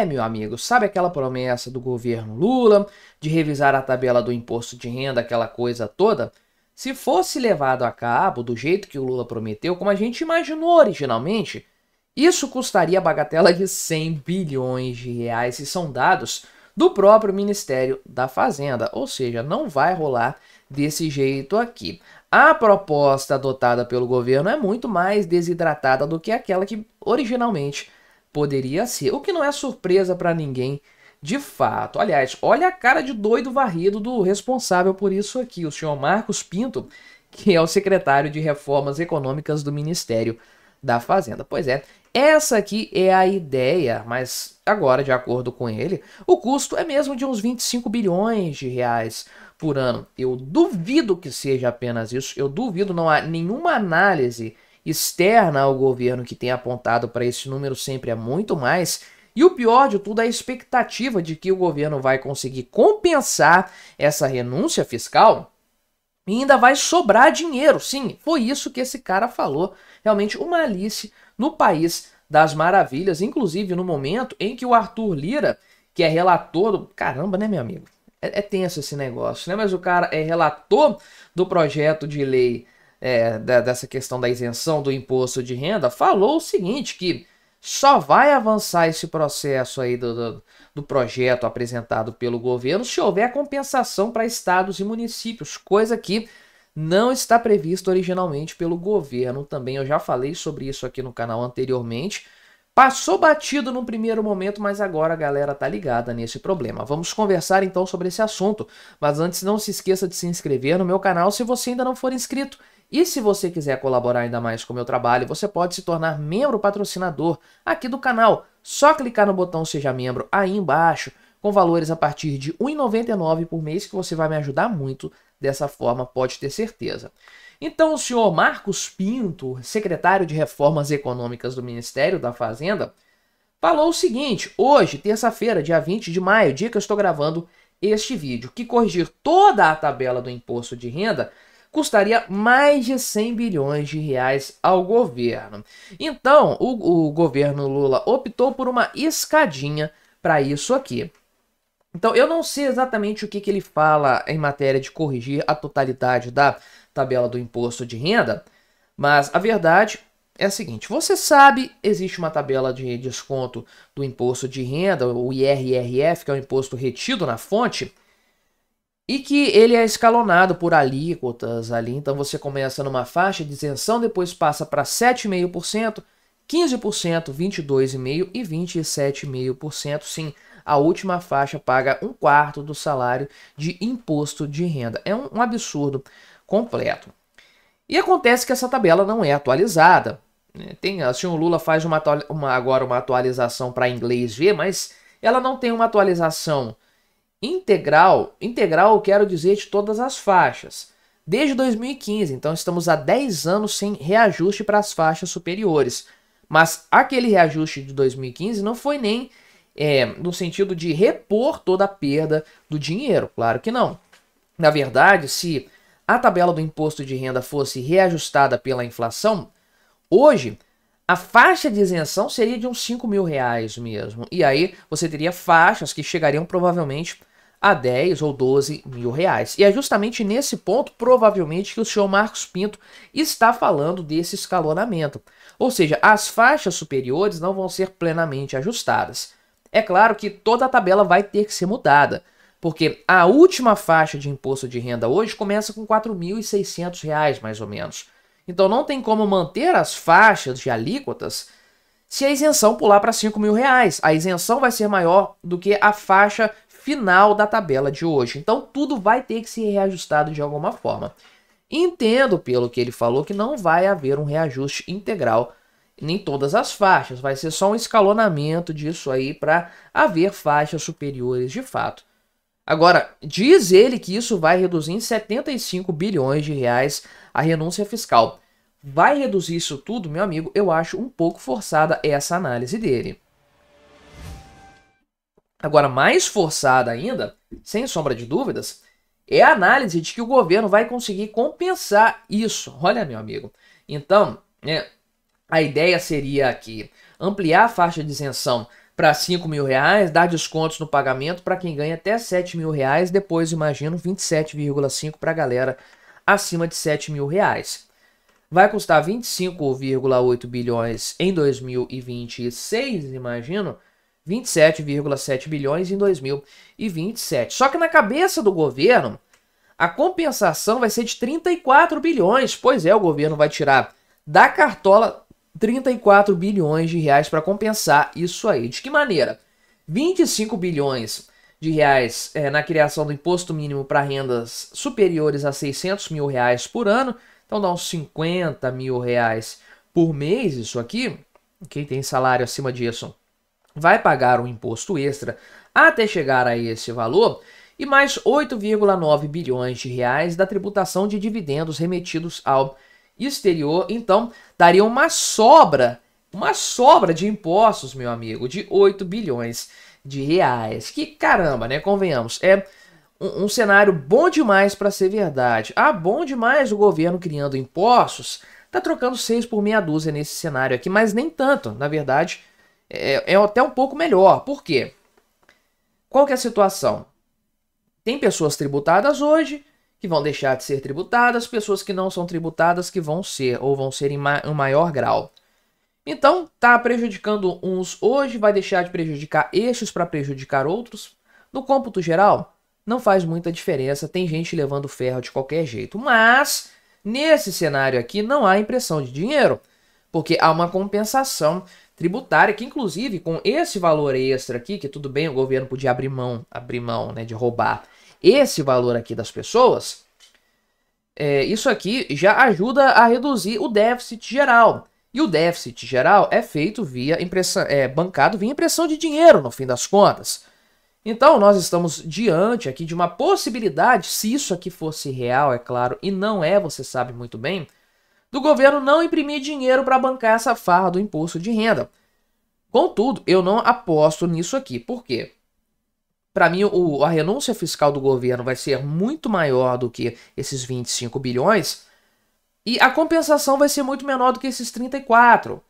Meu amigo, sabe aquela promessa do governo Lula de revisar a tabela do imposto de renda, aquela coisa toda? Se fosse levado a cabo do jeito que o Lula prometeu, como a gente imaginou originalmente, isso custaria a bagatela de 100 bilhões de reais, e são dados do próprio Ministério da Fazenda, ou seja, não vai rolar desse jeito aqui. A proposta adotada pelo governo é muito mais desidratada do que aquela que originalmente poderia ser, o que não é surpresa para ninguém de fato. Aliás, olha a cara de doido varrido do responsável por isso aqui, o senhor Marcos Pinto, que é o secretário de Reformas Econômicas do Ministério da Fazenda. Pois é, essa aqui é a ideia, mas agora, de acordo com ele, o custo é mesmo de uns 25 bilhões de reais por ano. Eu duvido que seja apenas isso, eu duvido, não há nenhuma análise externa ao governo que tenha apontado para esse número, sempre é muito mais. E o pior de tudo é a expectativa de que o governo vai conseguir compensar essa renúncia fiscal e ainda vai sobrar dinheiro. Sim, foi isso que esse cara falou. Realmente uma Alice no País das Maravilhas, inclusive no momento em que o Arthur Lira, que é relator do... Caramba, né, meu amigo? É tenso esse negócio, né? Mas o cara é relator do projeto de lei dessa questão da isenção do imposto de renda, falou o seguinte, que só vai avançar esse processo aí do projeto apresentado pelo governo se houver compensação para estados e municípios, coisa que não está prevista originalmente pelo governo também. Eu já falei sobre isso aqui no canal anteriormente. Passou batido no primeiro momento, mas agora a galera tá ligada nesse problema. Vamos conversar então sobre esse assunto, mas antes não se esqueça de se inscrever no meu canal se você ainda não for inscrito. E se você quiser colaborar ainda mais com o meu trabalho, você pode se tornar membro patrocinador aqui do canal. Só clicar no botão Seja Membro aí embaixo, com valores a partir de R$ 1,99 por mês, que você vai me ajudar muito dessa forma, pode ter certeza. Então o senhor Marcos Pinto, secretário de Reformas Econômicas do Ministério da Fazenda, falou o seguinte, hoje, terça-feira, dia 20 de maio, dia que eu estou gravando este vídeo, que corrigir toda a tabela do imposto de renda custaria mais de 100 bilhões de reais ao governo. Então, o governo Lula optou por uma escadinha para isso aqui. Então, eu não sei exatamente o que ele fala em matéria de corrigir a totalidade da tabela do imposto de renda, mas a verdade é a seguinte, você sabe, existe uma tabela de desconto do imposto de renda, o IRRF, que é o imposto retido na fonte, e que ele é escalonado por alíquotas ali, então você começa numa faixa de isenção, depois passa para 7,5%, 15%, 22,5% e 27,5%. Sim, a última faixa paga 1/4 do salário de imposto de renda. É um absurdo completo. E acontece que essa tabela não é atualizada. Assim, o Lula faz agora uma atualização para inglês ver, mas ela não tem uma atualização integral, eu quero dizer de todas as faixas, desde 2015, então estamos há 10 anos sem reajuste para as faixas superiores, mas aquele reajuste de 2015 não foi nem no sentido de repor toda a perda do dinheiro, claro que não. Na verdade, se a tabela do imposto de renda fosse reajustada pela inflação, hoje a faixa de isenção seria de uns 5 mil reais mesmo, e aí você teria faixas que chegariam provavelmente a 10 ou 12 mil reais. E é justamente nesse ponto, provavelmente, que o senhor Marcos Pinto está falando desse escalonamento. Ou seja, as faixas superiores não vão ser plenamente ajustadas. É claro que toda a tabela vai ter que ser mudada, porque a última faixa de imposto de renda hoje começa com R$ 4.600, mais ou menos. Então não tem como manter as faixas de alíquotas se a isenção pular para R$ 5 mil. A isenção vai ser maior do que a faixa final da tabela de hoje. Então tudo vai ter que ser reajustado de alguma forma. Entendo pelo que ele falou que não vai haver um reajuste integral em todas as faixas. Vai ser só um escalonamento disso aí para haver faixas superiores de fato. Agora, diz ele que isso vai reduzir em 75 bilhões de reais a renúncia fiscal. Vai reduzir isso tudo, meu amigo? Eu acho um pouco forçada essa análise dele. Agora, mais forçada ainda, sem sombra de dúvidas, é a análise de que o governo vai conseguir compensar isso. Olha, meu amigo. Então, a ideia seria que ampliar a faixa de isenção para 5 mil reais, dá descontos no pagamento para quem ganha até 7 mil reais, depois imagino 27,5 para a galera acima de 7 mil reais. Vai custar 25,8 bilhões em 2026, imagino, 27,7 bilhões em 2027. Só que na cabeça do governo, a compensação vai ser de 34 bilhões. Pois é, o governo vai tirar da cartola 34 bilhões de reais para compensar isso aí. De que maneira? 25 bilhões de reais na criação do imposto mínimo para rendas superiores a 600 mil reais por ano. Então dá uns 50 mil reais por mês isso aqui. Quem tem salário acima disso vai pagar um imposto extra até chegar a esse valor. E mais 8,9 bilhões de reais da tributação de dividendos remetidos ao exterior. Então daria uma sobra de impostos, meu amigo, de 8 bilhões de reais. Que caramba, né? Convenhamos, é um cenário bom demais para ser verdade. Ah, bom demais o governo criando impostos. Tá trocando 6 por meia dúzia nesse cenário aqui, mas nem tanto. Na verdade, é até um pouco melhor. Por quê? Qual que é a situação? Tem pessoas tributadas hoje que vão deixar de ser tributadas, pessoas que não são tributadas que vão ser, ou vão ser em um maior grau. Então, tá prejudicando uns hoje, vai deixar de prejudicar estes para prejudicar outros. No cômputo geral, não faz muita diferença, tem gente levando ferro de qualquer jeito. Mas, nesse cenário aqui, não há impressão de dinheiro, porque há uma compensação tributária que, inclusive, com esse valor extra aqui, que tudo bem, o governo podia abrir mão, né, de roubar esse valor aqui das pessoas, isso aqui já ajuda a reduzir o déficit geral. E o déficit geral é feito via impressão, bancado via impressão de dinheiro, no fim das contas. Então, nós estamos diante aqui de uma possibilidade, se isso aqui fosse real, é claro, e não é, você sabe muito bem, do governo não imprimir dinheiro para bancar essa farra do imposto de renda. Contudo, eu não aposto nisso aqui. Por quê? Para mim, a renúncia fiscal do governo vai ser muito maior do que esses 25 bilhões e a compensação vai ser muito menor do que esses 34.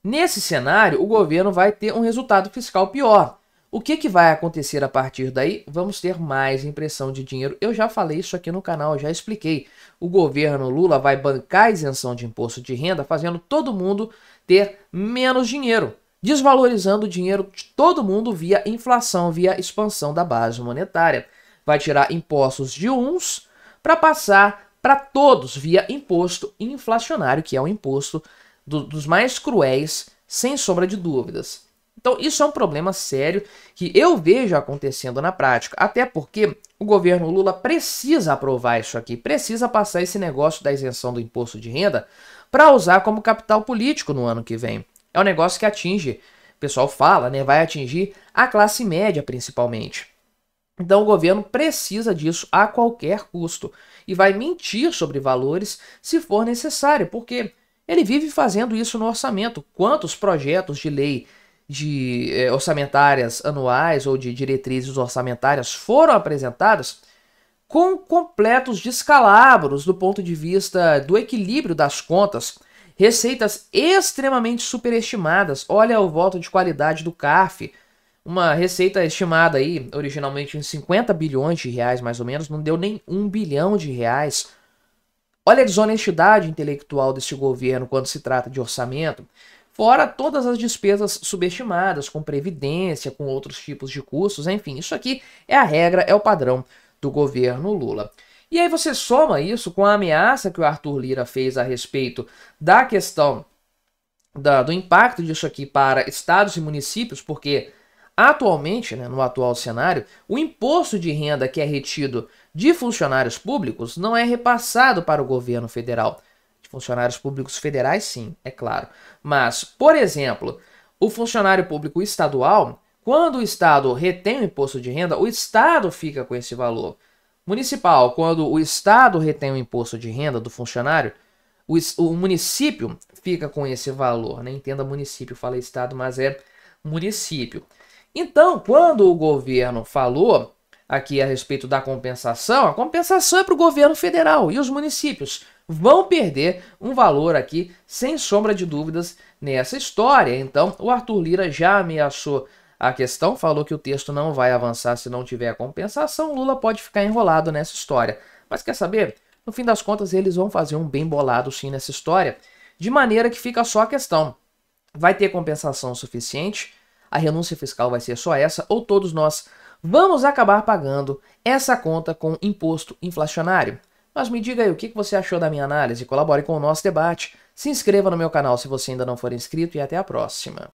Nesse cenário, o governo vai ter um resultado fiscal pior. O que vai acontecer a partir daí? Vamos ter mais impressão de dinheiro. Eu já falei isso aqui no canal, já expliquei. O governo Lula vai bancar a isenção de imposto de renda, fazendo todo mundo ter menos dinheiro, desvalorizando o dinheiro de todo mundo via inflação, via expansão da base monetária. Vai tirar impostos de uns para passar para todos via imposto inflacionário, que é o imposto dos mais cruéis, sem sombra de dúvidas. Então isso é um problema sério que eu vejo acontecendo na prática, até porque o governo Lula precisa aprovar isso aqui, precisa passar esse negócio da isenção do imposto de renda para usar como capital político no ano que vem. É um negócio que atinge, o pessoal fala, né, vai atingir a classe média principalmente. Então o governo precisa disso a qualquer custo e vai mentir sobre valores se for necessário, porque ele vive fazendo isso no orçamento. Quantos projetos de lei orçamentárias anuais ou de diretrizes orçamentárias foram apresentadas com completos descalabros do ponto de vista do equilíbrio das contas, receitas extremamente superestimadas. Olha o voto de qualidade do CARF, uma receita estimada aí originalmente em 50 bilhões de reais mais ou menos, não deu nem 1 bilhão de reais. Olha a desonestidade intelectual desse governo quando se trata de orçamento. Fora todas as despesas subestimadas, com previdência, com outros tipos de custos, enfim, isso aqui é a regra, é o padrão do governo Lula. E aí você soma isso com a ameaça que o Arthur Lira fez a respeito da questão do impacto disso aqui para estados e municípios, porque atualmente, né, no atual cenário, o imposto de renda que é retido de funcionários públicos não é repassado para o governo federal. Funcionários públicos federais, sim, é claro. Mas, por exemplo, o funcionário público estadual, quando o Estado retém o imposto de renda, o Estado fica com esse valor. Municipal, quando o Estado retém o imposto de renda do funcionário, o município fica com esse valor. Nem entenda município, falei Estado, mas é município. Então, quando o governo falou aqui a respeito da compensação, a compensação é para o governo federal e os municípios vão perder um valor aqui, sem sombra de dúvidas, nessa história. Então, o Arthur Lira já ameaçou A questão falou que o texto não vai avançar se não tiver compensação, Lula pode ficar enrolado nessa história. Mas quer saber? No fim das contas, eles vão fazer um bem bolado sim nessa história, de maneira que fica só a questão. Vai ter compensação suficiente? A renúncia fiscal vai ser só essa? Ou todos nós vamos acabar pagando essa conta com imposto inflacionário? Mas me diga aí o que você achou da minha análise, colabore com o nosso debate, se inscreva no meu canal se você ainda não for inscrito e até a próxima.